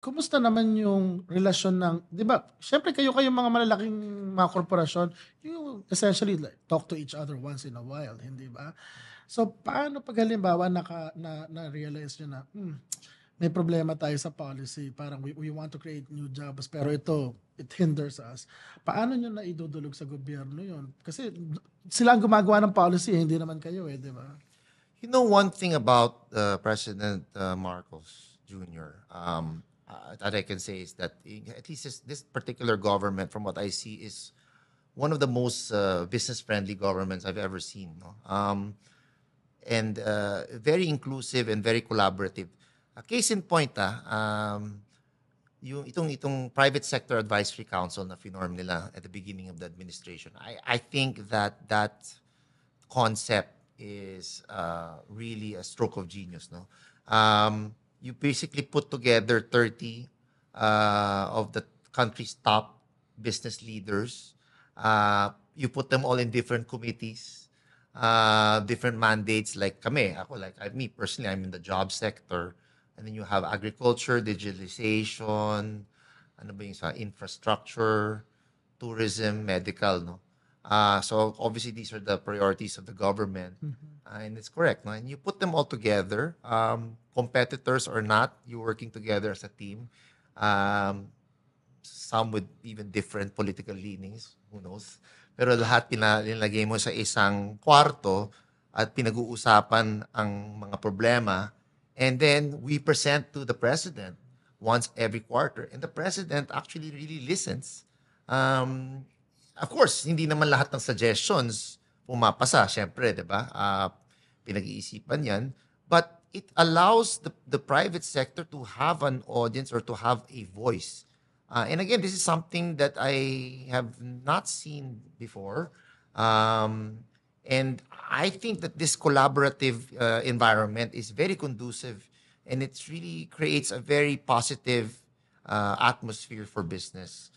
Kumusta naman yung relasyon ng 'di ba, siyempre kayong mga malalaking mga korporasyon, you essentially like talk to each other once in a while, hindi ba? So, paano 'pag halimbawa na-realize niyo na, may problema tayo sa policy, parang we want to create new jobs pero ito, it hinders us. Paano niyo naidudulog sa gobyerno 'yun? Kasi sila ang gumagawa ng policy, hindi naman kayo, 'di ba? You know, one thing about President Marcos Jr. That I can say is that at least this particular government, from what I see, is one of the most business-friendly governments I've ever seen. No? And very inclusive and very collaborative. A case in point, yung itong Private Sector Advisory Council na finorm nila at the beginning of the administration. I think that concept is really a stroke of genius. No, you basically put together 30 of the country's top business leaders. You put them all in different committees, different mandates. Like me personally, I'm in the job sector, and then you have agriculture, digitalization, ano ba yung sa infrastructure, tourism, medical, no. So obviously these are the priorities of the government, and it's correct. No? And you put them all together, competitors or not, you're working together as a team. Some with even different political leanings, who knows? Pero lahat pinalagay mo sa isang kwarto at pinag-uusapan ang mga problema, and then we present to the president once every quarter, and the president actually really listens. Of course, hindi naman lahat ng suggestions pumapasa, syempre, 'di ba? Pinag-iisipan 'yan, but it allows the private sector to have an audience or to have a voice. And again, this is something that I have not seen before. And I think that this collaborative environment is very conducive, and it really creates a very positive atmosphere for business.